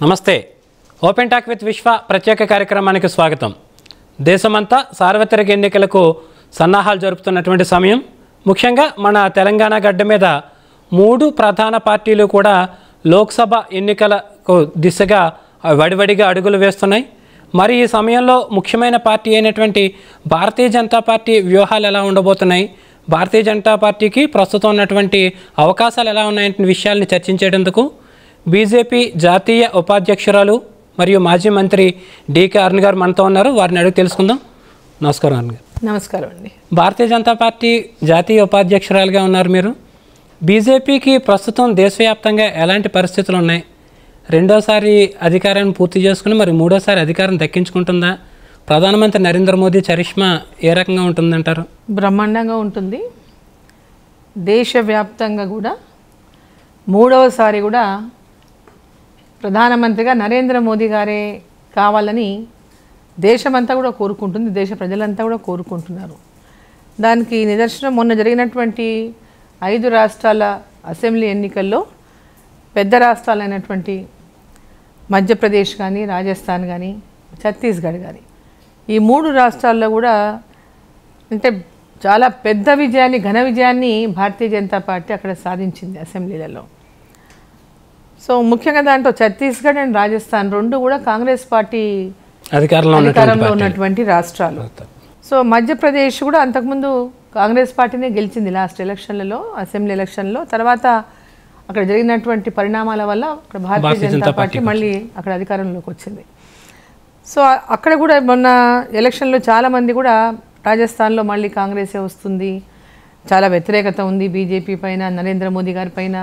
నమస్తే. Open talk with విశ్వ ప్రత్యేక కార్యక్రమానికి స్వాగతం. దేశమంతా సార్వత్రిక ఎన్నికలకు సన్నాహాలు జరుపుతున్నటువంటి సమయం. ముఖ్యంగా మన తెలంగాణ గడ్డ మీద 3 ప్రధాన పార్టీలు కూడా లోక్సభ ఎన్నికలకు దిశగా వడివడిగా అడుగులు వేస్తున్నాయి. మరి ఈ సమయంలో ముఖ్యమైన పార్టీ అయినటువంటి భారతీయ జనతా పార్టీ వ్యూహాలు ఎలా ఉండబోతున్నాయి, భారతీయ జనతా పార్టీకి ప్రస్తుతం ఉన్నటువంటి అవకాశాలు ఎలా ఉన్నాయంటే విషయాల్ని చర్చించేందుకు బీజేపీ జాతీయ ఉపాధ్యక్షురాలు మరియు మాజీ మంత్రి డికే అరుణ్ గారు మనతో ఉన్నారు. వారిని అడిగి తెలుసుకుందాం. నమస్కారం అరుణ్ గారు. నమస్కారం అండి. భారతీయ జనతా పార్టీ జాతీయ ఉపాధ్యక్షురాలుగా ఉన్నారు మీరు. బీజేపీకి ప్రస్తుతం దేశవ్యాప్తంగా ఎలాంటి పరిస్థితులు ఉన్నాయి? రెండోసారి అధికారాన్ని పూర్తి చేసుకుని మరి మూడోసారి అధికారం దక్కించుకుంటుందా? ప్రధానమంత్రి నరేంద్ర మోదీ చరిష్మా ఏ రకంగా ఉంటుందంటారు? బ్రహ్మాండంగా ఉంటుంది. దేశవ్యాప్తంగా కూడా మూడవసారి కూడా ప్రధానమంత్రిగా నరేంద్ర మోదీ గారే కావాలని దేశమంతా కూడా కోరుకుంటుంది, దేశ ప్రజలంతా కూడా కోరుకుంటున్నారు. దానికి నిదర్శనం మొన్న జరిగినటువంటి 5 రాష్ట్రాల అసెంబ్లీ ఎన్నికల్లో పెద్ద రాష్ట్రాలైనటువంటి మధ్యప్రదేశ్ కానీ, రాజస్థాన్ కానీ, ఛత్తీస్గఢ్ కానీ, ఈ 3 రాష్ట్రాల్లో కూడా అంటే చాలా పెద్ద విజయాన్ని, ఘన విజయాన్ని భారతీయ జనతా పార్టీ అక్కడ సాధించింది అసెంబ్లీలలో. సో ముఖ్యంగా దాంట్లో ఛత్తీస్గఢ్ అండ్ రాజస్థాన్ 2 కూడా కాంగ్రెస్ పార్టీ అధికారంలో ఉన్నటువంటి రాష్ట్రాలు. సో మధ్యప్రదేశ్ కూడా అంతకుముందు కాంగ్రెస్ పార్టీనే గెలిచింది లాస్ట్ ఎలక్షన్లలో, అసెంబ్లీ ఎలక్షన్లో. తర్వాత అక్కడ జరిగినటువంటి పరిణామాల వల్ల అక్కడ భారతీయ జనతా పార్టీ మళ్ళీ అక్కడ అధికారంలోకి వచ్చింది. సో అక్కడ కూడా మొన్న ఎలక్షన్లో చాలామంది కూడా రాజస్థాన్లో మళ్ళీ కాంగ్రెసే వస్తుంది, చాలా వ్యతిరేకత ఉంది బీజేపీ పైన, నరేంద్ర మోదీ గారి పైన.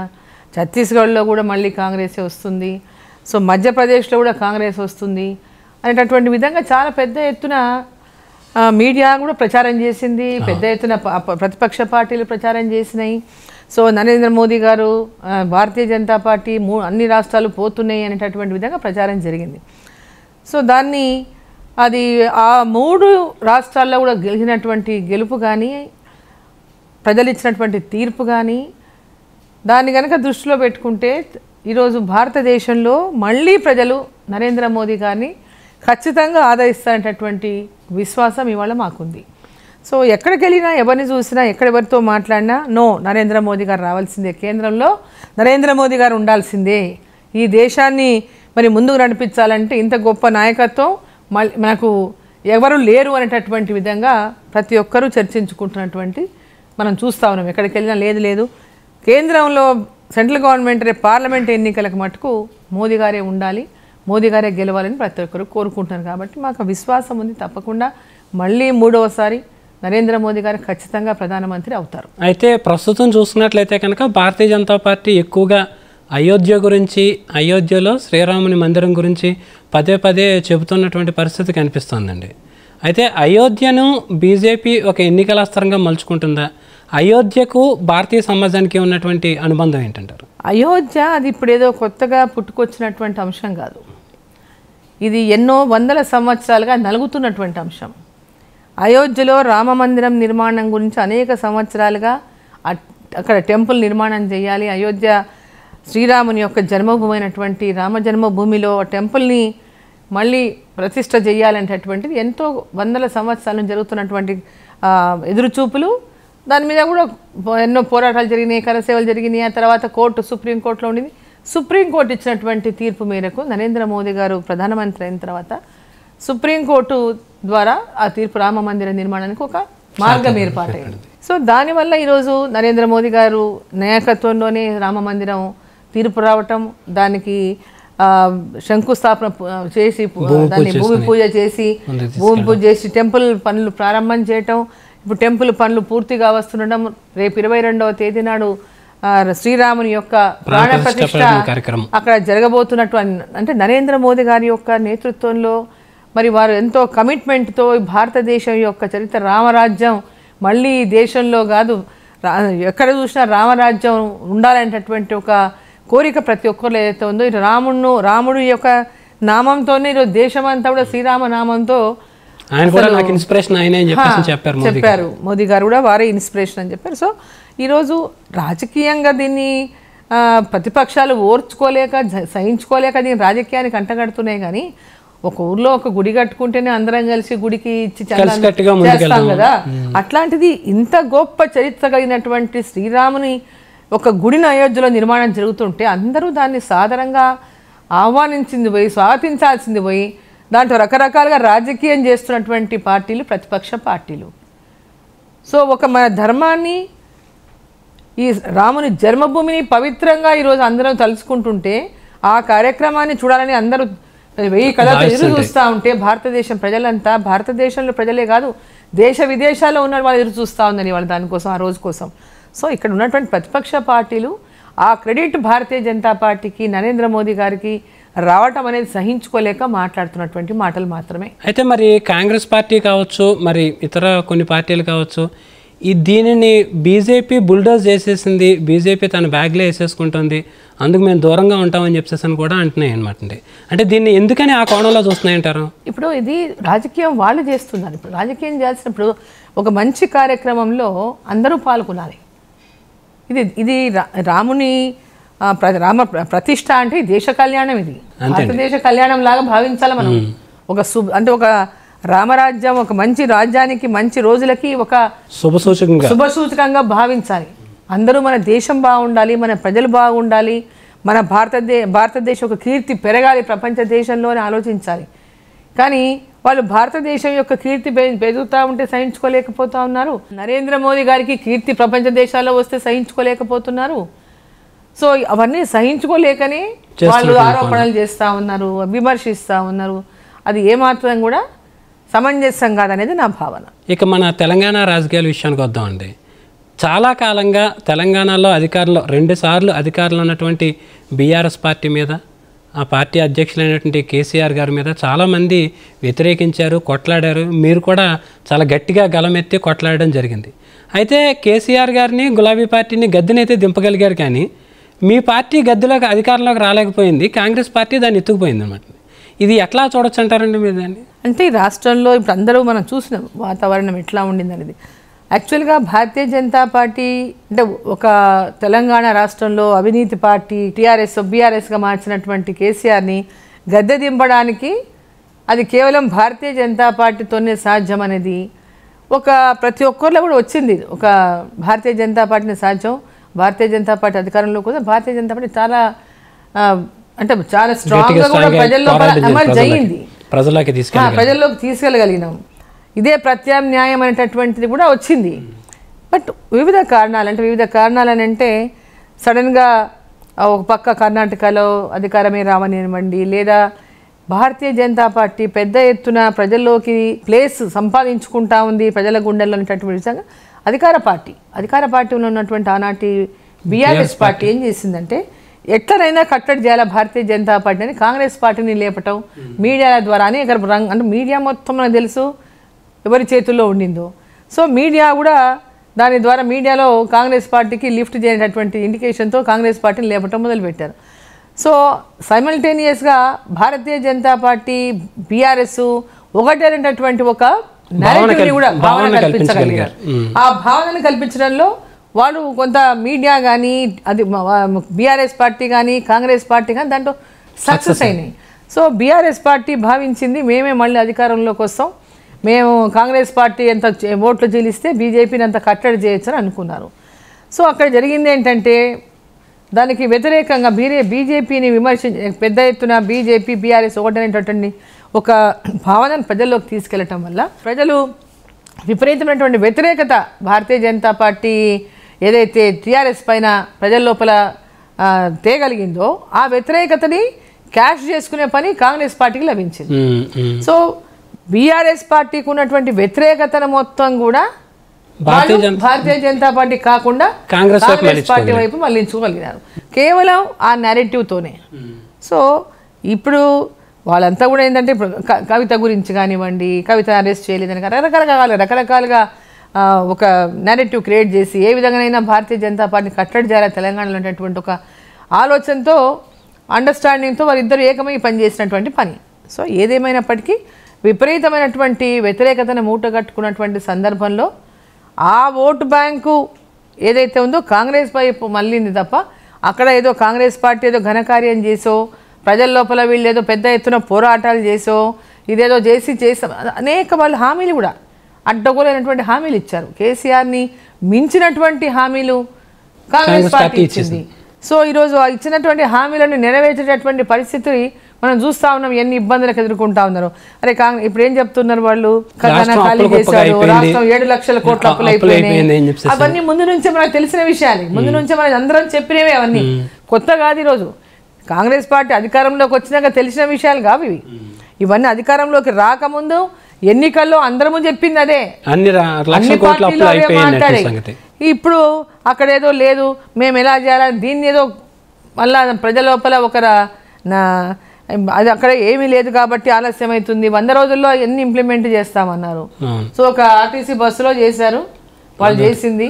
ఛత్తీస్గఢ్లో కూడా మళ్ళీ కాంగ్రెసే వస్తుంది, సో మధ్యప్రదేశ్లో కూడా కాంగ్రెస్ వస్తుంది అనేటటువంటి విధంగా చాలా పెద్ద ఎత్తున మీడియా కూడా ప్రచారం చేసింది, పెద్ద ఎత్తున ప్రతిపక్ష పార్టీలు ప్రచారం చేసినాయి. సో నరేంద్ర మోదీ గారు, భారతీయ జనతా పార్టీ అన్ని రాష్ట్రాలు పోతున్నాయి అనేటటువంటి విధంగా ప్రచారం జరిగింది. సో దాన్ని అది ఆ 3 రాష్ట్రాల్లో కూడా గెలిచినటువంటి గెలుపు కానీ, ప్రజలు ఇచ్చినటువంటి తీర్పు కానీ, దాన్ని కనుక దృష్టిలో పెట్టుకుంటే ఈరోజు భారతదేశంలో మళ్ళీ ప్రజలు నరేంద్ర మోదీ గారిని ఖచ్చితంగా ఆదరిస్తారనేటటువంటి విశ్వాసం ఇవాళ మాకుంది. సో ఎక్కడికి వెళ్ళినా, ఎవరిని చూసినా, ఎక్కడెవరితో మాట్లాడినా నో, నరేంద్ర మోదీ గారు రావాల్సిందే, కేంద్రంలో నరేంద్ర మోదీ గారు ఉండాల్సిందే, ఈ దేశాన్ని మరి ముందుకు నడిపించాలంటే ఇంత గొప్ప నాయకత్వం మనకు ఎవరు లేరు అనేటటువంటి విధంగా ప్రతి ఒక్కరూ చర్చించుకుంటున్నటువంటి మనం చూస్తూ ఉన్నాం. ఎక్కడికి వెళ్ళినా లేదు కేంద్రంలో సెంట్రల్ గవర్నమెంట్ పార్లమెంట్ ఎన్నికలకు మటుకు మోదీ గారే ఉండాలి, మోదీ గారే గెలవాలని ప్రతి ఒక్కరు కోరుకుంటున్నారు. కాబట్టి మాకు విశ్వాసం ఉంది, తప్పకుండా మళ్ళీ 3వసారి నరేంద్ర మోదీ గారు ఖచ్చితంగా ప్రధానమంత్రి అవుతారు. అయితే ప్రస్తుతం చూసుకున్నట్లయితే కనుక భారతీయ జనతా పార్టీ ఎక్కువగా అయోధ్య గురించి, అయోధ్యలో శ్రీరాముని మందిరం గురించి పదే చెబుతున్నటువంటి పరిస్థితి కనిపిస్తోందండి. అయితే అయోధ్యను బీజేపీ ఒక ఎన్నికల అస్త్రంగా మలుచుకుంటుందా? అయోధ్యకు భారతీయ సమాజానికి ఉన్నటువంటి అనుబంధం ఏంటంటారు? అయోధ్య అది ఇప్పుడు ఏదో కొత్తగా పుట్టుకొచ్చినటువంటి అంశం కాదు, ఇది ఎన్నో వందల సంవత్సరాలుగా నలుగుతున్నటువంటి అంశం. అయోధ్యలో రామ మందిరం నిర్మాణం గురించి అనేక సంవత్సరాలుగా అక్కడ టెంపుల్ నిర్మాణం చేయాలి, అయోధ్య శ్రీరాముని యొక్క జన్మభూమి అయినటువంటి రామ జన్మభూమిలో టెంపుల్ని మళ్ళీ ప్రతిష్ట చేయాలనేటటువంటిది ఎంతో వందల సంవత్సరాల నుంచి జరుగుతున్నటువంటి ఎదురుచూపులు. దాని మీద కూడా ఎన్నో పోరాటాలు జరిగినాయి, కరసేవలు జరిగినాయి. ఆ తర్వాత సుప్రీంకోర్టులో ఉండింది. సుప్రీంకోర్టు ఇచ్చినటువంటి తీర్పు మేరకు నరేంద్ర మోదీ గారు ప్రధానమంత్రి అయిన తర్వాత సుప్రీంకోర్టు ద్వారా ఆ తీర్పు రామ మందిర నిర్మాణానికి ఒక మార్గం ఏర్పాటైంది. సో దానివల్ల ఈరోజు నరేంద్ర మోదీ గారు నాయకత్వంలోనే రామ మందిరం తీర్పు రావటం, దానికి శంకుస్థాపన చేసి, దాన్ని భూమి పూజ చేసి టెంపుల్ పనులు ప్రారంభం చేయటం, ఇప్పుడు టెంపుల్ పనులు పూర్తిగా వస్తుండడం, రేపు 22వ తేదీ నాడు శ్రీరాముని యొక్క ప్రాణ ప్రతిష్ఠ అక్కడ జరగబోతున్నట్టు. అంటే నరేంద్ర మోదీ గారి యొక్క నేతృత్వంలో మరి వారు ఎంతో కమిట్మెంట్తో భారతదేశం యొక్క చరిత్ర, రామరాజ్యం మళ్ళీ దేశంలో కాదు ఎక్కడ చూసినా రామరాజ్యం ఉండాలనేటటువంటి ఒక కోరిక ప్రతి ఒక్కరు ఏదైతే ఉందో, ఇటు రాముడు యొక్క నామంతోనే ఈరోజు దేశమంతా కూడా శ్రీరామ నామంతో చెప్పారు. మోదీ గారు కూడా వారే ఇన్స్పిరేషన్ అని చెప్పారు. సో ఈరోజు రాజకీయంగా దీన్ని ప్రతిపక్షాలు ఓర్చుకోలేక సహించుకోలేక దీని రాజకీయానికి అంటగడుతున్నాయి. కానీ ఒక ఊర్లో ఒక గుడి కట్టుకుంటేనే అందరం కలిసి గుడికి ఇచ్చి చేస్తాం కదా. అట్లాంటిది ఇంత గొప్ప చరిత్ర కలిగినటువంటి శ్రీరాముని ఒక గుడిని అయోధ్యలో నిర్మాణం జరుగుతుంటే అందరూ దాన్ని సాధారణంగా ఆహ్వానించింది పోయి, స్వాగతించాల్సింది పోయి, దాంట్లో రకరకాలుగా రాజకీయం చేస్తున్నటువంటి పార్టీలు ప్రతిపక్ష పార్టీలు. సో ఒక మన ధర్మాన్ని, ఈ రాముని జన్మభూమిని పవిత్రంగా ఈరోజు అందరం తలుచుకుంటుంటే ఆ కార్యక్రమాన్ని చూడాలని అందరూ 1000 కళతో ఎదురు చూస్తూ ఉంటే భారతదేశం ప్రజలంతా, భారతదేశంలో ప్రజలే కాదు దేశ విదేశాల్లో ఉన్న వాళ్ళు ఎదురు చూస్తూ ఉందని వాళ్ళు దానికోసం, ఆ రోజు కోసం. సో ఇక్కడ ఉన్నటువంటి ప్రతిపక్ష పార్టీలు ఆ క్రెడిట్ భారతీయ జనతా పార్టీకి, నరేంద్ర మోదీ గారికి రావటం అనేది సహించుకోలేక మాట్లాడుతున్నటువంటి మాటలు మాత్రమే. అయితే మరి కాంగ్రెస్ పార్టీ కావచ్చు, మరి ఇతర కొన్ని పార్టీలు కావచ్చు, దీనిని బీజేపీ బుల్డోజ్ చేసేసింది, బీజేపీ తన బ్యాగ్లో వేసేసుకుంటుంది, అందుకు మేము దూరంగా ఉంటామని చెప్పేసి కూడా అంటున్నాయి అనమాట. అంటే దీన్ని ఎందుకని ఆ కోణంలో చూస్తున్నాయి అంటారు? ఇప్పుడు ఇది రాజకీయం వాళ్ళు చేస్తున్నారు. ఇప్పుడు రాజకీయం చేసినప్పుడు ఒక మంచి కార్యక్రమంలో అందరూ పాల్గొనాలి. ఇది రాముని రామ ప్రతిష్ట అంటే దేశ కళ్యాణం, ఇది భారతదేశ కళ్యాణం లాగా భావించాలి మనం. అంటే ఒక రామరాజ్యం, ఒక మంచి రాజ్యానికి, మంచి రోజులకి ఒక శుభసూచకంగా భావించాలి. అందరూ మన దేశం బాగుండాలి, మన ప్రజలు బాగుండాలి, మన భారతదేశం ఒక కీర్తి పెరగాలి ప్రపంచ దేశంలోనే ఆలోచించాలి. కానీ వాళ్ళు భారతదేశం యొక్క కీర్తి పెరుగుతూ ఉంటే సహించుకోలేకపోతా ఉన్నారు. నరేంద్ర మోదీ గారికి కీర్తి ప్రపంచ దేశాల్లో వస్తే సహించుకోలేకపోతున్నారు. సో అవన్నీ సహించుకోలేకనే వాళ్ళు ఆరోపణలు చేస్తూ ఉన్నారు, విమర్శిస్తూ ఉన్నారు. అది ఏమాత్రం కూడా సమంజసం కాదనేది నా భావన. ఇక మన తెలంగాణ రాజకీయాల విషయానికి వద్దామండి. చాలా కాలంగా తెలంగాణలో 2 సార్లు అధికారంలో ఉన్నటువంటి బీఆర్ఎస్ పార్టీ మీద, ఆ పార్టీ అధ్యక్షులైనటువంటి కేసీఆర్ గారి మీద చాలామంది వ్యతిరేకించారు, కొట్లాడారు. మీరు కూడా చాలా గట్టిగా గలమెత్తి కొట్లాడడం జరిగింది. అయితే కేసీఆర్ గారిని, గులాబీ పార్టీని గద్దెనైతే దింపగలిగారు, కానీ మీ పార్టీ గద్దెలోకి అధికారంలోకి రాలేకపోయింది, కాంగ్రెస్ పార్టీ దాన్ని ఎత్తుకుపోయింది అనమాట. ఇది ఎట్లా చూడొచ్చు అంటారండి మీరు దాన్ని? అంటే ఈ రాష్ట్రంలో ఇప్పుడు అందరూ మనం చూసిన వాతావరణం ఎట్లా ఉండింది అనేది. యాక్చువల్గా భారతీయ జనతా పార్టీ అంటే ఒక తెలంగాణ రాష్ట్రంలో అవినీతి పార్టీ బీఆర్ఎస్గా మార్చినటువంటి కేసీఆర్ని గద్దె దింపడానికి అది కేవలం భారతీయ జనతా పార్టీతోనే సాధ్యం అనేది ఒక ప్రతి ఒక్కరిలో కూడా వచ్చింది. ఒక భారతీయ జనతా పార్టీని సాధ్యం, భారతీయ జనతా పార్టీ అధికారంలో కూడా భారతీయ జనతా పార్టీ చాలా అంటే చాలా స్ట్రాంగ్గా కూడా ప్రజల్లో అమలు అయ్యింది, ప్రజల్లోకి తీసుకెళ్ళగలిగినాం. ఇదే ప్రత్యామ్నాయం అనేటటువంటిది కూడా వచ్చింది. బట్ వివిధ కారణాలు అంటే సడన్గా ఒక పక్క కర్ణాటకలో అధికారమే రావనివ్వండి, లేదా భారతీయ జనతా పార్టీ పెద్ద ఎత్తున ప్రజల్లోకి ప్లేస్ సంపాదించుకుంటా ఉంది ప్రజల గుండెల్లో అనేటటువంటి విధంగా అధికార పార్టీలో ఉన్నటువంటి ఆనాటి బీఆర్ఎస్ పార్టీ ఏం చేసిందంటే ఎట్లనైనా కట్టడి చేయాలి భారతీయ జనతా పార్టీని, కాంగ్రెస్ పార్టీని లేపటం మీడియాల ద్వారా అనేక అంటే మీడియా మొత్తం మనకు తెలుసు ఎవరి చేతుల్లో ఉండిందో. సో మీడియా కూడా దాని ద్వారా మీడియాలో కాంగ్రెస్ పార్టీకి లిఫ్ట్ చేయనటువంటి ఇండికేషన్తో కాంగ్రెస్ పార్టీని లేపటం మొదలుపెట్టారు. So సైమల్టేనియస్గా Bharatiya Janata party BRS ఒకటేనటువంటి ఒక నారేటివ్ని కూడా భావన కల్పించగలిగారు. ఆ భావనను కల్పించడంలో వాళ్ళు కొంత మీడియా కానీ, అది బీఆర్ఎస్ పార్టీ కానీ కాంగ్రెస్ పార్టీ కానీ దాంట్లో సక్సెస్ అయినాయి. సో బీఆర్ఎస్ పార్టీ భావించింది మేమే మళ్ళీ అధికారంలోకి వస్తాం, మేము కాంగ్రెస్ పార్టీ ఎంత ఓట్లు చీలిస్తే బీజేపీని అంత కట్టడి చేయొచ్చు అని అనుకున్నారు. సో అక్కడ జరిగింది ఏంటంటే దానికి వ్యతిరేకంగా బీజేపీని పెద్ద ఎత్తున బీఆర్ఎస్ ఒకటనేటటువంటి ఒక భావనను ప్రజల్లోకి తీసుకెళ్లటం వల్ల ప్రజలు విపరీతమైనటువంటి వ్యతిరేకత భారతీయ జనతా పార్టీ ఏదైతే టీఆర్ఎస్ పైన ప్రజల లోపల తేగలిగిందో ఆ వ్యతిరేకతని క్యాష్ చేసుకునే పని కాంగ్రెస్ పార్టీకి లభించింది. సో బీఆర్ఎస్ పార్టీకి ఉన్నటువంటి వ్యతిరేకతను మొత్తం కూడా భారతీయ జనతా పార్టీ కాకుండా కాంగ్రెస్ పార్టీ వైపు మళ్లించుకోగలిగినారు కేవలం ఆ నెరేటివ్తోనే. సో ఇప్పుడు వాళ్ళంతా కూడా ఏంటంటే ఇప్పుడు కవిత గురించి కానివ్వండి, కవిత అరెస్ట్ చేయలేదని రకరకాలుగా ఒక నెరేటివ్ క్రియేట్ చేసి ఏ విధంగానైనా భారతీయ జనతా పార్టీని కట్టడి చేయాలి తెలంగాణలో ఉన్నటువంటి ఒక ఆలోచనతో, అండర్స్టాండింగ్తో వారిద్దరూ ఏకమై పనిచేసినటువంటి పని. సో ఏదేమైనప్పటికీ విపరీతమైనటువంటి వ్యతిరేకతను మూటగట్టుకున్నటువంటి సందర్భంలో ఆ ఓటు బ్యాంకు ఏదైతే ఉందో కాంగ్రెస్ వైపు మళ్ళీంది తప్ప అక్కడ ఏదో కాంగ్రెస్ పార్టీ ఏదో ఘనకార్యం చేసో, ప్రజల లోపల వీళ్ళు ఏదో పెద్ద ఎత్తున పోరాటాలు చేసో, ఇదేదో చేసాం అనేక వాళ్ళు హామీలు కూడా అడ్డగోలైనటువంటి హామీలు ఇచ్చారు. కేసీఆర్ని మించినటువంటి హామీలు కాంగ్రెస్ పార్టీ ఇచ్చింది. సో ఈరోజు ఇచ్చినటువంటి హామీలను నెరవేర్చేటటువంటి పరిస్థితి మనం చూస్తా ఉన్నాం. ఎన్ని ఇబ్బందులకు ఎదుర్కొంటా ఉన్నారు. అరే ఇప్పుడు ఏం చెప్తున్నారు వాళ్ళు, ఖజానా ఖాళీ చేశారు, రాష్ట్రం 7 లక్షల కోట్ల అప్పులు అయిపోయినాయి. అవన్నీ ముందు నుంచే మనకు తెలిసిన విషయాలు, ముందు నుంచే మనం అందరం చెప్పినవే. అవన్నీ కొత్త కాదు. ఈరోజు కాంగ్రెస్ పార్టీ అధికారంలోకి వచ్చినాక తెలిసిన విషయాలు కావు ఇవి. ఇవన్నీ అధికారంలోకి రాకముందు ఎన్నికల్లో అందరము చెప్పింది అదే, అన్ని పార్టీలు అవే మాట్లాడే. ఇప్పుడు అక్కడేదో లేదు, మేము ఎలా చేయాలని దీన్ని ఏదో మళ్ళా ప్రజల లోపల అది అక్కడ ఏమీ లేదు కాబట్టి ఆలస్యం అవుతుంది, 100 రోజుల్లో ఎన్ని ఇంప్లిమెంట్ చేస్తామన్నారు. సో ఒక ఆర్టీసీ బస్సులో చేశారు, వాళ్ళు చేసింది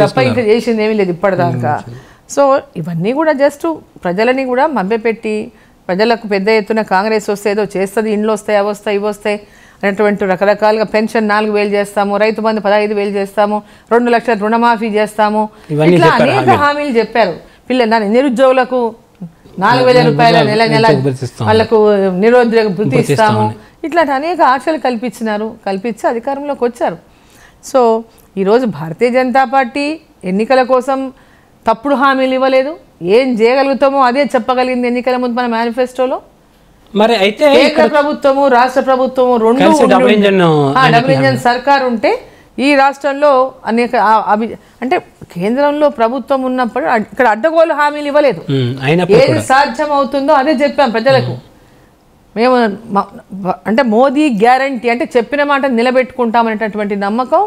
తప్ప ఇంకా చేసింది ఏమీ లేదు ఇప్పటిదాకా. సో ఇవన్నీ కూడా జస్ట్ ప్రజలని కూడా మభ్యపెట్టి, ప్రజలకు పెద్ద ఎత్తున కాంగ్రెస్ వస్తే ఏదో చేస్తుంది, ఇండ్లు వస్తాయి, అవి వస్తాయి, ఇవి వస్తాయి అనేటువంటి రకరకాలుగా పెన్షన్ 4000 చేస్తాము, రైతు బంధు 15000 చేస్తాము, 2 లక్షల రుణమాఫీ చేస్తాము, ఇట్లా అనేక హామీలు చెప్పారు. నిరుద్యోగులకు 4000 రూపాయల నెల వాళ్ళకు నిరుద్యోగ భృతి ఇస్తాము, ఇట్లాంటి అనేక ఆశలు కల్పించి అధికారంలోకి వచ్చారు. సో ఈరోజు భారతీయ జనతా పార్టీ ఎన్నికల కోసం తప్పుడు హామీలు ఇవ్వలేదు. ఏం చేయగలుగుతామో అదే చెప్పగలిగింది ఎన్నికల ముందు మన మేనిఫెస్టోలో. మరి అయితే కేంద్ర ప్రభుత్వము రాష్ట్ర ప్రభుత్వము రెండు డబుల్ ఇంజన్ సర్కార్ ఉంటే ఈ రాష్ట్రంలో అనేక అంటే కేంద్రంలో ప్రభుత్వం ఉన్నప్పుడు ఇక్కడ అడ్డగోలు హామీలు ఇవ్వలేదు. ఏది సాధ్యం అవుతుందో అదే చెప్పాం ప్రజలకు. మేము అంటే మోదీ గ్యారంటీ అంటే చెప్పిన మాట నిలబెట్టుకుంటామనేటటువంటి నమ్మకం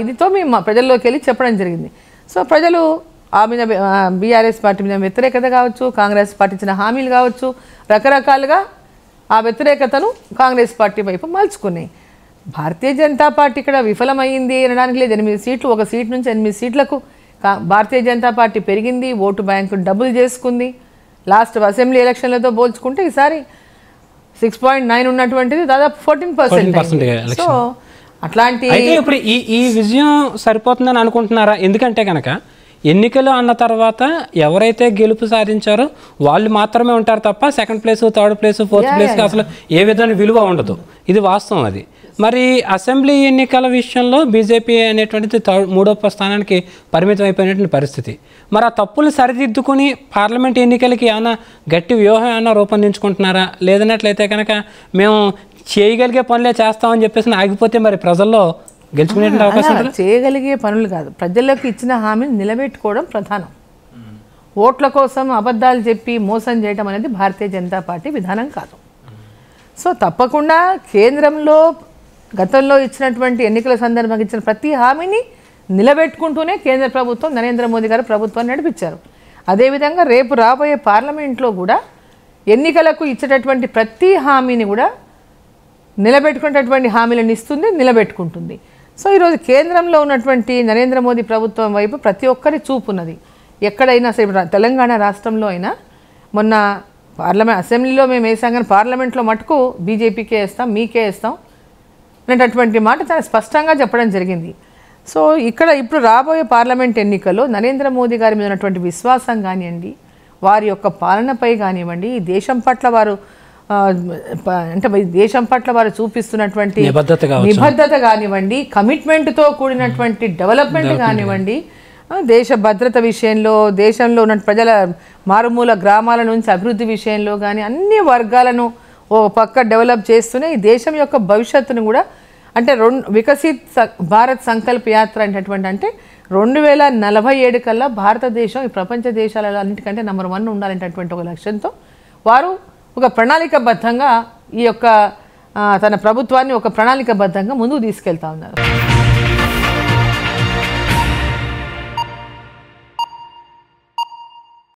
ఇదితో మేము ప్రజల్లోకి వెళ్ళి చెప్పడం జరిగింది. సో ప్రజలు ఆ మీద బీఆర్ఎస్ పార్టీ మీద వ్యతిరేకత కావచ్చు, కాంగ్రెస్ పార్టీ ఇచ్చిన హామీలు కావచ్చు, రకరకాలుగా ఆ వ్యతిరేకతను కాంగ్రెస్ పార్టీ వైపు మలుచుకున్నాయి. భారతీయ జనతా పార్టీ ఇక్కడ విఫలమైంది అనడానికి లేదు. 8 సీట్లు, ఒక సీట్ నుంచి 8 సీట్లకు భారతీయ జనతా పార్టీ పెరిగింది, ఓటు బ్యాంకు డబుల్ చేసుకుంది. లాస్ట్ అసెంబ్లీ ఎలక్షన్లతో పోల్చుకుంటే ఈసారి 6.9 ఉన్నటువంటిది దాదాపు 14%. సో అట్లాంటి ఇప్పుడు ఈ విజయం సరిపోతుందని అనుకుంటున్నారా? ఎందుకంటే కనుక ఎన్నికలు అన్న తర్వాత ఎవరైతే గెలుపు సాధించారో వాళ్ళు మాత్రమే ఉంటారు తప్ప second place, third place, fourth ప్లేస్కి అసలు ఏ విధమైన విలువ ఉండదు. ఇది వాస్తవం. అది మరి అసెంబ్లీ ఎన్నికల విషయంలో బీజేపీ అనేటువంటిది 3వ స్థానానికి పరిమితం అయిపోయినటువంటి పరిస్థితి. మరి ఆ తప్పులు సరిదిద్దుకుని పార్లమెంట్ ఎన్నికలకి ఏమైనా గట్టి వ్యూహం ఏమైనా రూపొందించుకుంటున్నారా? లేదన్నట్లయితే కనుక మేము చేయగలిగే పనులే చేస్తామని చెప్పేసి ఆగిపోతే మరి ప్రజల్లో గెలుచుకునే అవకాశం చేయగలిగే పనులు కాదు, ప్రజలకు ఇచ్చిన హామీని నిలబెట్టుకోవడం ప్రధానం. ఓట్ల కోసం అబద్ధాలు చెప్పి మోసం చేయడం అనేది భారతీయ జనతా పార్టీ విధానం కాదు. సో తప్పకుండా కేంద్రంలో గతంలో ఇచ్చినటువంటి ఎన్నికల సందర్భంగా ఇచ్చిన ప్రతి హామీని నిలబెట్టుకుంటూనే కేంద్ర ప్రభుత్వం నరేంద్ర మోదీ గారు ప్రభుత్వాన్ని నడిపించారు. అదేవిధంగా రేపు రాబోయే పార్లమెంట్లో కూడా ఎన్నికలకు ఇచ్చేటటువంటి ప్రతి హామీని కూడా నిలబెట్టుకునేటటువంటి హామీలను ఇస్తుంది, నిలబెట్టుకుంటుంది. సో ఈరోజు కేంద్రంలో ఉన్నటువంటి నరేంద్ర మోదీ ప్రభుత్వం వైపు ప్రతి ఒక్కరి చూపున్నది. ఎక్కడైనా సరే తెలంగాణ రాష్ట్రంలో అయినా మొన్న పార్లమెంట్ అసెంబ్లీలో మేము వేసాం, కానీ పార్లమెంట్లో మటుకు బీజేపీకే వేస్తాం, మీకే వేస్తాం అనేటటువంటి మాట చాలా స్పష్టంగా చెప్పడం జరిగింది. సో ఇప్పుడు రాబోయే పార్లమెంట్ ఎన్నికల్లో నరేంద్ర మోదీ గారి మీద ఉన్నటువంటి విశ్వాసం కానివ్వండి, వారి యొక్క పాలనపై కానివ్వండి, ఈ దేశం పట్ల వారు అంటే దేశం పట్ల వారు చూపిస్తున్నటువంటి నిబద్ధత కానివ్వండి, కమిట్మెంట్తో కూడినటువంటి డెవలప్మెంట్ కానివ్వండి, దేశ భద్రత విషయంలో, దేశంలో ఉన్న ప్రజల మారుమూల గ్రామాల నుంచి అభివృద్ధి విషయంలో కానీ అన్ని వర్గాలను ఓ పక్క డెవలప్ చేస్తూనే ఈ దేశం యొక్క భవిష్యత్తును కూడా అంటే వికసిత్ భారత్ సంకల్ప యాత్ర అనేటటువంటి అంటే 2047 కల్లా భారతదేశం ఈ ప్రపంచ దేశాలలో అన్నిటికంటే నెంబర్ 1 ఉండాలనేటటువంటి ఒక లక్ష్యంతో వారు ఒక ప్రణాళికబద్ధంగా ఈ యొక్క తన ప్రభుత్వాన్ని ఒక ప్రణాళికబద్ధంగా ముందుకు తీసుకెళ్తా ఉన్నారు.